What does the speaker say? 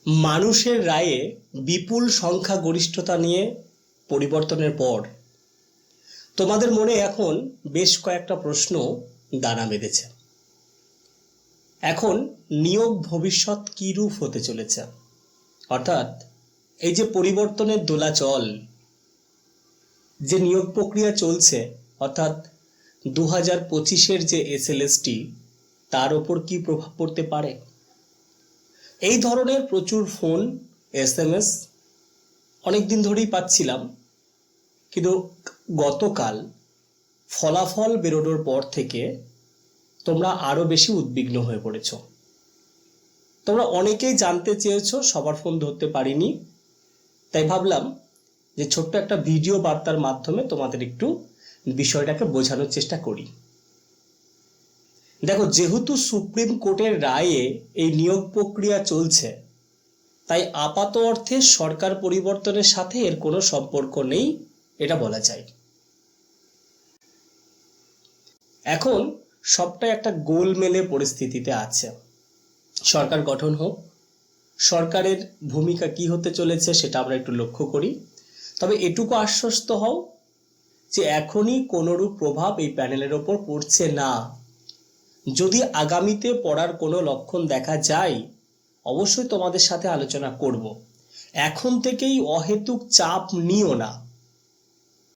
মানুষের রায়ে বিপুল সংখ্যাগরিষ্ঠতা নিয়ে পরিবর্তনের পর তোমাদের মনে এখন বেশ কয়েকটা প্রশ্ন দানা বেঁধেছে। এখন নিয়োগ ভবিষ্যৎ কী রূপ হতে চলেছে, অর্থাৎ এই যে পরিবর্তনের দোলাচল, যে নিয়োগ প্রক্রিয়া চলছে, অর্থাৎ 2025-এর যে SLST, তার ওপর কি প্রভাব পড়তে পারে। এই ধরনের প্রচুর ফোন, SMS অনেকদিন ধরেই পাচ্ছিলাম, কিন্তু গতকাল ফলাফল বেরোনোর পর থেকে তোমরা আরো বেশি উদ্বিগ্ন হয়ে পড়েছ। তোমরা অনেকেই জানতে চেয়েছো, সবার ফোন ধরতে পারিনি, তাই ভাবলাম যে ছোট্ট একটা ভিডিও বার্তার মাধ্যমে তোমাদের একটু বিষয়টাকে বোঝানোর চেষ্টা করি। দেখো, যেহেতু সুপ্রিম কোর্টের রায়ে এই নিয়োগ প্রক্রিয়া চলছে, তাই আপাত অর্থে সরকার পরিবর্তনের সাথে এর কোনো সম্পর্ক নেই, এটা বলা যায়। এখন সবটাই একটা গোলমেলে পরিস্থিতিতে আছে। সরকার গঠন হোক, সরকারের ভূমিকা কি হতে চলেছে সেটা আমরা একটু লক্ষ্য করি। তবে এটুকু আশ্বস্ত হও যে এখনই কোনোরূপ প্রভাব এই প্যানেলের ওপর পড়ছে না। যদি আগামীতে পড়ার কোনো লক্ষণ দেখা যায়, অবশ্যই তোমাদের সাথে আলোচনা করব। এখন থেকেই অহেতুক চাপ নিও না।